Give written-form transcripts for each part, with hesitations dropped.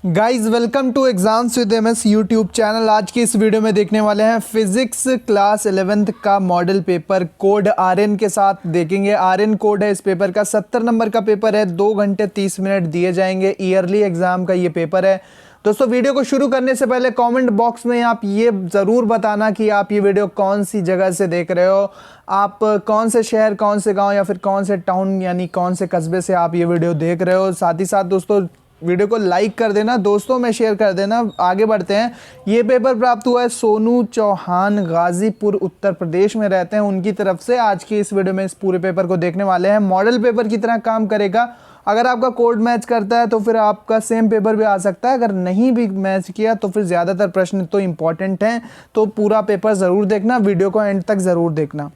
Guys welcome to exams with MS YouTube channel. आज की इस वीडियो में देखने वाले हैं फिजिक्स क्लास 11th का मॉडल पेपर कोड आरएन के साथ देखेंगे। आरएन कोड है इस पेपर का, 70 नंबर का पेपर है, 2 घंटे 30 मिनट दिए जाएंगे। ईयरली एग्जाम का ये पेपर है। दोस्तों वीडियो को शुरू करने से पहले कमेंट बॉक्स में आप ये ज़रूर बताना कि आप ये वीडियो कौन सी जगह से देख रहे हो, आप कौन से शहर, कौन से गांव या फिर कौन से टाउन यानी कौन से कस्बे से आप ये वीडियो देख रहे हो। साथ ही साथ दोस्तों वीडियो को लाइक कर देना, दोस्तों में शेयर कर देना। आगे बढ़ते हैं। ये पेपर प्राप्त हुआ है सोनू चौहान, गाजीपुर उत्तर प्रदेश में रहते हैं, उनकी तरफ से। आज की इस वीडियो में इस पूरे पेपर को देखने वाले हैं। मॉडल पेपर की तरह काम करेगा। अगर आपका कोड मैच करता है तो फिर आपका सेम पेपर भी आ सकता है। अगर नहीं भी मैच किया तो फिर ज़्यादातर प्रश्न तो इंपॉर्टेंट हैं, तो पूरा पेपर ज़रूर देखना, वीडियो को एंड तक ज़रूर देखना।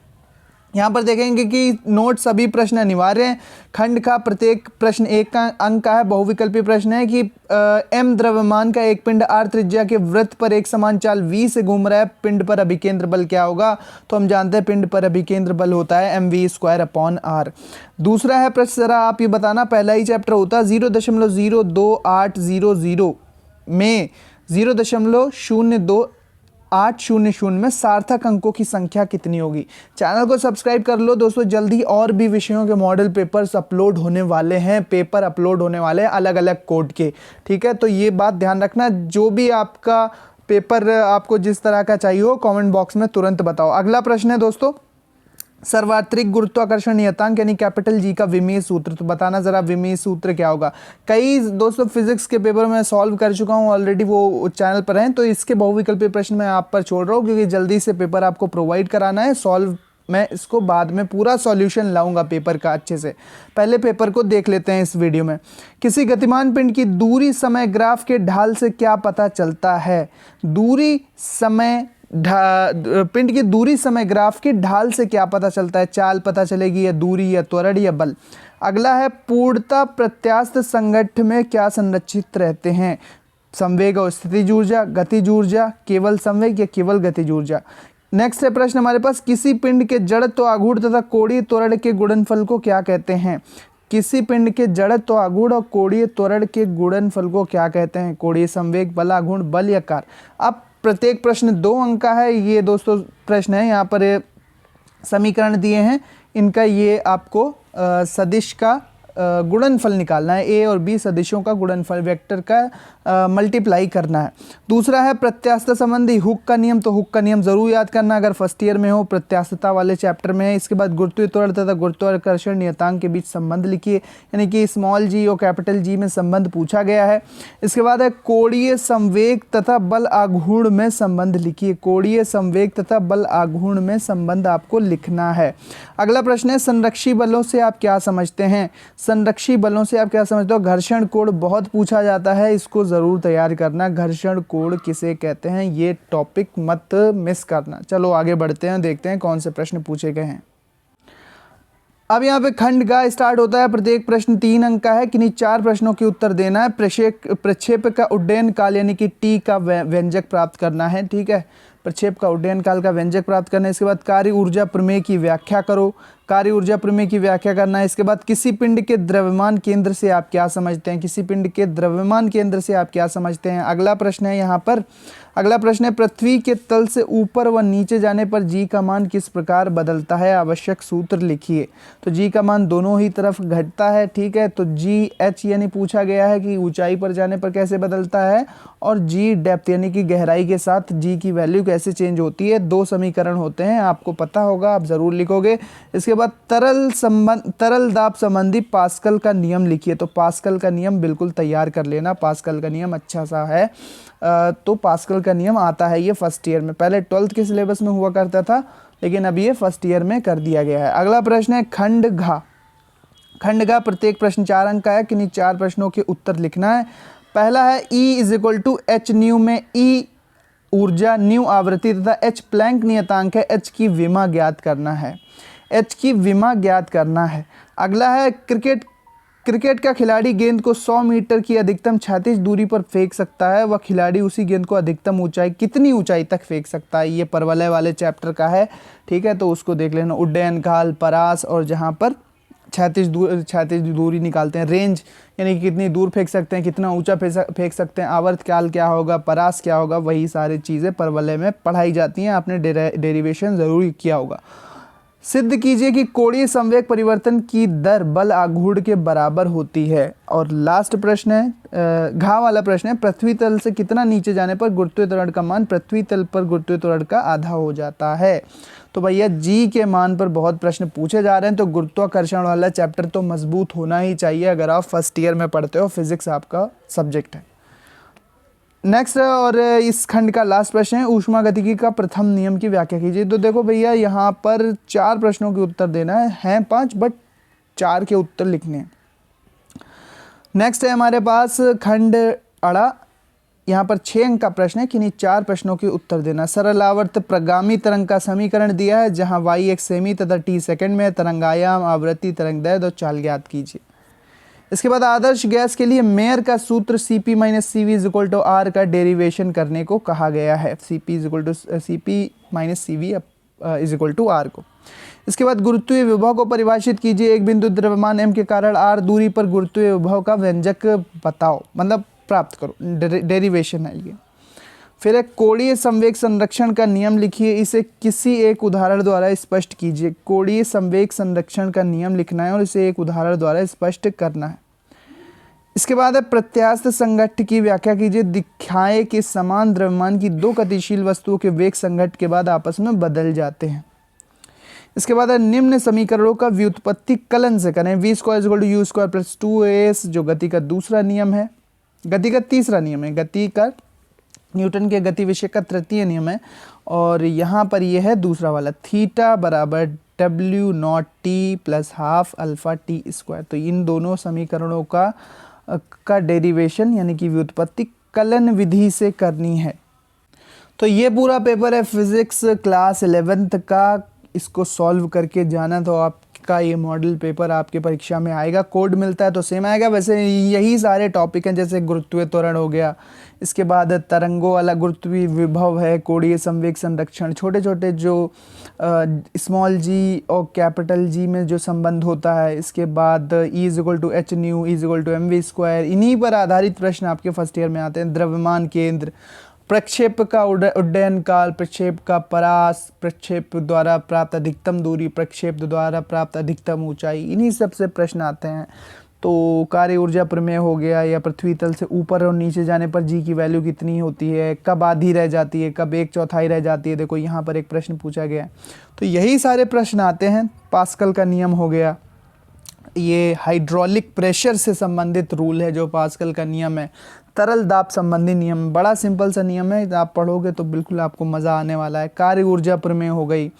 यहाँ पर देखेंगे कि नोट सभी प्रश्न अनिवार्य हैं। खंड का प्रत्येक प्रश्न 1 का अंक का है। बहुविकल्पी प्रश्न है कि m द्रव्यमान का एक पिंड r त्रिज्या के वृत्त पर एक समान चाल v से घूम रहा है, पिंड पर अभिकेंद्र बल क्या होगा? तो हम जानते हैं पिंड पर अभिकेंद्र बल होता है mv²/r। दूसरा है प्रश्न, जरा आप ये बताना, पहला ही चैप्टर होता है 0.02800 में 0.02800 में सार्थक अंकों की संख्या कितनी होगी? चैनल को सब्सक्राइब कर लो दोस्तों। जल्दी और भी विषयों के मॉडल पेपर्स अपलोड होने वाले हैं, पेपर अपलोड होने वाले हैं अलग अलग कोड के, ठीक है? तो ये बात ध्यान रखना। जो भी आपका पेपर आपको जिस तरह का चाहिए हो कमेंट बॉक्स में तुरंत बताओ। अगला प्रश्न है दोस्तों, सर्वात्रिक गुरुत्वाकर्षण नियतांक यानी कैपिटल जी का विमीय सूत्र। तो बताना जरा विमीय सूत्र क्या होगा। कई दोस्तों फिजिक्स के पेपर में सॉल्व कर चुका हूं ऑलरेडी, वो चैनल पर हैं, तो इसके बहुविकल्पीय प्रश्न मैं आप पर छोड़ रहा हूं क्योंकि जल्दी से पेपर आपको प्रोवाइड कराना है। सॉल्व मैं इसको बाद में पूरा सॉल्यूशन लाऊंगा पेपर का अच्छे से। पहले पेपर को देख लेते हैं इस वीडियो में। किसी गतिमान पिंड की दूरी समय ग्राफ के ढाल से क्या पता चलता है? दूरी समय पिंड की दूरी समय ग्राफ की ढाल से क्या पता चलता है? चाल पता चलेगी, या दूरी, या त्वरण, या बल। अगला है पूर्णता प्रत्यास्थ संघट्ट में क्या संरक्षित रहते हैं? संवेग और स्थितिज ऊर्जा, गतिज ऊर्जा, केवल संवेग या केवल गतिज ऊर्जा। नेक्स्ट है प्रश्न हमारे पास, किसी पिंड के जड़त्व, आघूर्ण तथा कोणीय त्वरण के गुणनफल को क्या कहते हैं? किसी पिंड के जड़त्व, आघूर्ण और कोणीय त्वरण के गुणनफल को क्या कहते हैं? कोणीय संवेग, बल, आघूर्ण, बल या कार्य। अब प्रत्येक प्रश्न 2 अंक का है। ये दोस्तों प्रश्न है, यहाँ पर समीकरण दिए हैं, इनका ये आपको सदिश का गुणनफल निकालना है। ए और बी सदिशों का गुणनफल, वेक्टर का मल्टीप्लाई करना है। दूसरा है प्रत्यास्थता संबंधी हुक का नियम। तो हुक का नियम जरूर याद करना अगर फर्स्ट ईयर में हो, प्रत्यास्थता वाले चैप्टर में है। इसके बाद गुरुत्वीय त्वरण तथा गुरुत्वाकर्षण नियतांक के बीच संबंध लिखिए, यानी कि स्मॉल जी और कैपिटल जी में संबंध पूछा गया है। इसके बाद है कोणीय संवेग तथा बल आघूर्ण में संबंध लिखिए। कोणीय संवेग तथा बल आघूर्ण में संबंध आपको लिखना है। अगला प्रश्न है, संरक्षी बलों से आप क्या समझते हैं? संरक्षी बलों से आप क्या समझते हो? घर्षण कोण बहुत पूछा जाता है, इसको जरूर तैयार करना। घर्षण कोण किसे कहते हैं, ये टॉपिक मत मिस करना। चलो आगे बढ़ते हैं, देखते हैं कौन से प्रश्न पूछे गए हैं। अब यहाँ पे खंड का स्टार्ट होता है। प्रत्येक प्रश्न 3 अंक का है। किन्हीं 4 प्रश्नों के उत्तर देना है। प्रक्षेप का उड्डयन काल यानी कि टी का व्यंजक प्राप्त करना है, ठीक है? प्रक्षेप का उड्डयन काल का व्यंजक प्राप्त करना है। इसके बाद कार्य ऊर्जा प्रमेय की व्याख्या करो। कार्य ऊर्जा प्रमेय की व्याख्या करना है। इसके बाद किसी पिंड के द्रव्यमान केंद्र से आप क्या समझते हैं? किसी पिंड के द्रव्यमान केंद्र से आप क्या समझते हैं? अगला प्रश्न है यहाँ पर, अगला प्रश्न है, पृथ्वी के तल से ऊपर व नीचे जाने पर जी का मान किस प्रकार बदलता है? आवश्यक सूत्र लिखिए। तो जी का मान दोनों ही तरफ घटता है, ठीक है? तो जी एच यानी पूछा गया है कि ऊंचाई पर जाने पर कैसे बदलता है, और जी डेप्थ यानी कि गहराई के साथ जी की वैल्यू कैसे चेंज होती है। 2 समीकरण होते हैं, आपको पता होगा, आप जरूर लिखोगे। इसके बाद तरल दाब संबंधी पास्कल का नियम लिखिए। तो पास्कल का नियम बिल्कुल तैयार कर लेना। पास्कल का नियम अच्छा सा है, तो पास्कल का नियम आता है ये फर्स्ट ईयर में। पहले 12th के सिलेबस में हुआ करता था, लेकिन अब ये फर्स्ट ईयर में कर दिया गया है। अगला प्रश्न है खंड घा। खंड घा प्रत्येक प्रश्न 4 अंक का है। किन्हीं 4 प्रश्नों के उत्तर लिखना है। पहला है E = h न्यू में E ऊर्जा, न्यू आवृत्ति तथा h प्लैंक नियतांक है। h की विमा ज्ञात करना है। h की विमा ज्ञात करना है। अगला है क्रिकेट का खिलाड़ी गेंद को 100 मीटर की अधिकतम क्षैतिज दूरी पर फेंक सकता है। वह खिलाड़ी उसी गेंद को अधिकतम ऊंचाई, कितनी ऊंचाई तक फेंक सकता है? ये परवलय वाले चैप्टर का है, ठीक है? तो उसको देख लेना। उड्डयन काल, परास और जहाँ पर क्षैतिज दूरी निकालते हैं। रेंज यानी कि कितनी दूर फेंक सकते हैं, कितना ऊंचा फेंक सकते हैं। आवर्त काल क्या होगा, परास क्या होगा, वही सारी चीज़ें परवलय में पढ़ाई जाती हैं। आपने डेरिवेशन ज़रूर किया होगा। सिद्ध कीजिए कि कोणीय संवेग परिवर्तन की दर बल आघूर्ण के बराबर होती है। और लास्ट प्रश्न है, घ वाला प्रश्न है, पृथ्वी तल से कितना नीचे जाने पर गुरुत्वीय त्वरण का मान पृथ्वी तल पर गुरुत्वीय त्वरण का आधा हो जाता है। तो भैया जी के मान पर बहुत प्रश्न पूछे जा रहे हैं, तो गुरुत्वाकर्षण वाला चैप्टर तो मजबूत होना ही चाहिए अगर आप फर्स्ट ईयर में पढ़ते हो, फिजिक्स आपका सब्जेक्ट है। नेक्स्ट और इस खंड का लास्ट प्रश्न है, ऊष्मागतिकी का प्रथम नियम की व्याख्या कीजिए। तो देखो भैया यहाँ पर 4 प्रश्नों के उत्तर देना है 5 बट 4 के उत्तर लिखने हैं। नेक्स्ट है हमारे पास खंड अड़ा, यहाँ पर 6 अंक का प्रश्न है, किन्हीं 4 प्रश्नों के उत्तर देना। सरल आवर्त प्रगामी तरंग का समीकरण दिया है, जहाँ y एक सेमी तथा t सेकंड में, तरंगायाम, आवृत्ति, तरंग दैर्घ्य और चाल ज्ञात कीजिए। इसके बाद आदर्श गैस के लिए मेयर का सूत्र Cp minus Cv is equal to R का डेरिवेशन करने को कहा गया है। Cp is equal to Cp minus Cv is equal to R को। इसके बाद गुरुत्वीय विभव को परिभाषित कीजिए। एक बिंदु द्रव्यमान m के कारण r दूरी पर गुरुत्वीय विभव का व्यंजक बताओ, मतलब प्राप्त करो, डेरिवेशन है ये। फिर एक कोणीय संवेग संरक्षण का नियम लिखिए, इसे किसी एक उदाहरण द्वारा स्पष्ट कीजिए। कोणीय संवेग संरक्षण का नियम लिखना है और इसे एक उदाहरण द्वारा स्पष्ट करना है। इसके बाद है प्रत्यास्थ संघट्ट की व्याख्या कीजिए। दिखाए कि समान द्रव्यमान की 2 गतिशील वस्तुओं के वेग संघट्ट के बाद आपस में बदल जाते हैं। इसके बाद है निम्न समीकरणों का व्युत्पत्ति कलन से करें। v square equal to you square plus 2as जो गति का दूसरा नियम है, गति का तीसरा नियम है, गति का न्यूटन के गति विषय का तृतीय नियम है। और यहाँ पर यह है दूसरा वाला, थीटा बराबर w0t plus half alpha T square. तो इन दोनों समीकरणों का डेरिवेशन यानी कि व्युत्पत्ति कलन विधि से करनी है। तो ये पूरा पेपर है फिजिक्स क्लास 11th का, इसको सॉल्व करके जाना तो आपका ये मॉडल पेपर आपके परीक्षा में आएगा। कोड मिलता है तो सेम आएगा, वैसे यही सारे टॉपिक हैं, जैसे गुरुत्वीय त्वरण हो गया, इसके बाद तरंगों वाला गुरुत्वीय विभव है, कोणीय संवेग संरक्षण, छोटे छोटे जो स्मॉल जी और कैपिटल जी में जो संबंध होता है, इसके बाद E is equal to h nu is equal to mv square, इन्हीं पर आधारित प्रश्न आपके फर्स्ट ईयर में आते हैं। द्रव्यमान केंद्र, प्रक्षेप का उड्डयन काल, प्रक्षेप का परास, प्रक्षेप द्वारा प्राप्त अधिकतम दूरी, प्रक्षेप द्वारा प्राप्त अधिकतम ऊंचाई, इन्हीं सब से प्रश्न आते हैं। तो कार्य ऊर्जा प्रमेय हो गया, या पृथ्वी तल से ऊपर और नीचे जाने पर जी की वैल्यू कितनी होती है, कब आधी रह जाती है, कब 1/4 रह जाती है। देखो यहाँ पर एक प्रश्न पूछा गया है, तो यही सारे प्रश्न आते हैं। पास्कल का नियम हो गया, ये हाइड्रोलिक प्रेशर से संबंधित रूल है जो पास्कल का नियम है। तरल दाब संबंधी नियम, बड़ा सिंपल सा नियम है, आप पढ़ोगे तो बिल्कुल आपको मज़ा आने वाला है। कार्य ऊर्जा प्रमेय हो गई।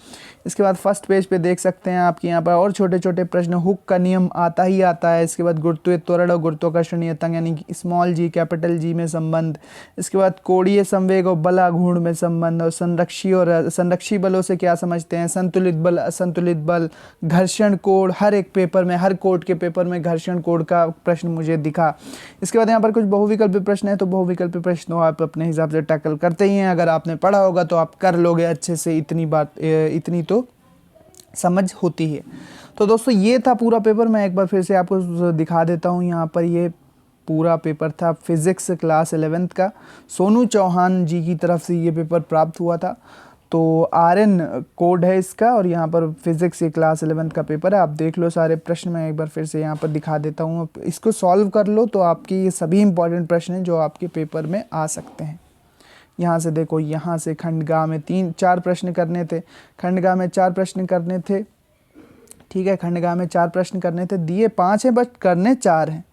इसके बाद फर्स्ट पेज पे देख सकते हैं आपके यहाँ पर और छोटे छोटे प्रश्न, हुक का नियम आता ही आता है। इसके बाद गुरुत्वीय त्वरण और गुरुत्वाकर्षणीय तंग यानी कि स्मॉल जी कैपिटल जी में संबंध। इसके बाद कोणीय संवेग और बल आघूर्ण में संबंध, और संरक्षी बलों से क्या समझते हैं, संतुलित बल, असंतुलित बल, घर्षण कोण। हर एक पेपर में, हर कोड के पेपर में घर्षण कोण का प्रश्न मुझे दिखा। इसके बाद यहाँ पर कुछ बहुविकल्पी प्रश्न है, तो बहुविकल्पी प्रश्न आप अपने हिसाब से टैकल करते ही हैं। अगर आपने पढ़ा होगा तो आप कर लोगे अच्छे से, इतनी तो समझ होती है। तो दोस्तों ये था पूरा पेपर। मैं एक बार फिर से आपको दिखा देता हूँ। यहाँ पर ये पूरा पेपर था फिजिक्स क्लास 11th का, सोनू चौहान जी की तरफ से ये पेपर प्राप्त हुआ था। तो RN कोड है इसका, और यहाँ पर फिजिक्स ये क्लास 11th का पेपर है। आप देख लो सारे प्रश्न, मैं एक बार फिर से यहाँ पर दिखा देता हूँ। इसको सॉल्व कर लो तो आपके ये सभी इंपॉर्टेंट प्रश्न हैं जो आपके पेपर में आ सकते हैं। यहाँ से देखो, यहाँ से खंडगा में 3-4 प्रश्न करने थे, खंडगा में 4 प्रश्न करने थे, ठीक है, खंडगा में 4 प्रश्न करने थे, दिए 5 हैं बट करने 4 हैं।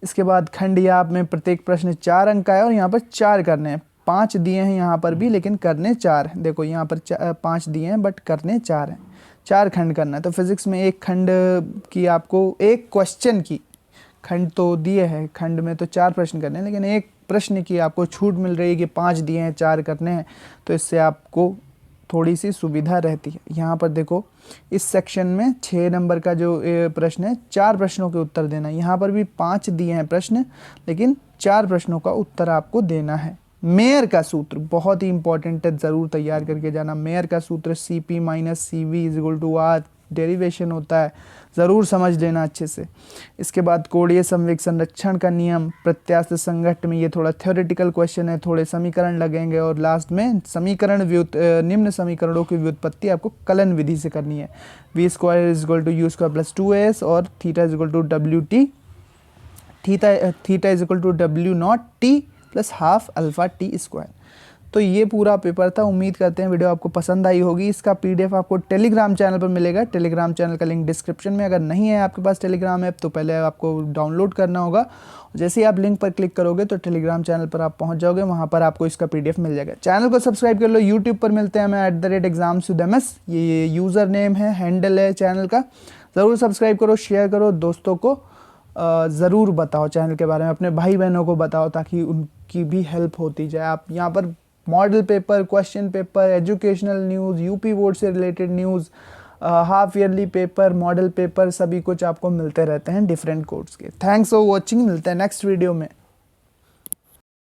इसके बाद खंडयाब में प्रत्येक प्रश्न 4 अंक का है और यहाँ पर 4 करने हैं। 5 दिए हैं यहाँ पर भी, लेकिन करने 4 हैं। देखो यहाँ पर 5 दिए हैं बट करने 4 हैं, 4 खंड करना है। तो फिजिक्स में एक खंड की आपको, एक क्वेश्चन की, खंड तो दिए हैं, खंड में तो 4 प्रश्न करने हैं, लेकिन एक प्रश्न की आपको छूट मिल रही है कि 5 दिए हैं 4 करने हैं, तो इससे आपको थोड़ी सी सुविधा रहती है। यहाँ पर देखो इस सेक्शन में 6 नंबर का जो प्रश्न है, 4 प्रश्नों के उत्तर देना है। यहाँ पर भी 5 दिए हैं प्रश्न, लेकिन 4 प्रश्नों का उत्तर आपको देना है। मेयर का सूत्र बहुत ही इंपॉर्टेंट है, ज़रूर तैयार करके जाना। मेयर का सूत्र Cp minus Cv is equal to R derivation होता है, ज़रूर समझ लेना अच्छे से। इसके बाद कोणीय संवेग संरक्षण का नियम, प्रत्यास्थ संघट्ट में ये थोड़ा थ्योरेटिकल क्वेश्चन है, थोड़े समीकरण लगेंगे और लास्ट में निम्न समीकरणों की व्युत्पत्ति आपको कलन विधि से करनी है। V square is equal to you square plus 2as और theta is equal to W T, theta is equal to W naught T plus half alpha T square. तो ये पूरा पेपर था। उम्मीद करते हैं वीडियो आपको पसंद आई होगी। इसका पीडीएफ आपको टेलीग्राम चैनल पर मिलेगा। टेलीग्राम चैनल का लिंक डिस्क्रिप्शन में, अगर नहीं है आपके पास टेलीग्राम ऐप तो पहले आपको डाउनलोड करना होगा। जैसे ही आप लिंक पर क्लिक करोगे तो टेलीग्राम चैनल पर आप पहुंच जाओगे, वहां पर आपको इसका पीडीएफ मिल जाएगा। चैनल को सब्सक्राइब कर लो। यूट्यूब पर मिलते हैं हमें @exams_with_ms, ये यूज़र नेम है, हैंडल है चैनल का। ज़रूर सब्सक्राइब करो, शेयर करो, दोस्तों को ज़रूर बताओ चैनल के बारे में, अपने भाई बहनों को बताओ ताकि उनकी भी हेल्प होती जाए। आप यहाँ पर model paper, question paper, educational news, UP board से related news, half yearly paper, model paper, सभी कुछ आपको मिलते रहते हैं डिफरेंट कोर्स के। थैंक्स फॉर वॉचिंग, मिलते हैं नेक्स्ट वीडियो में।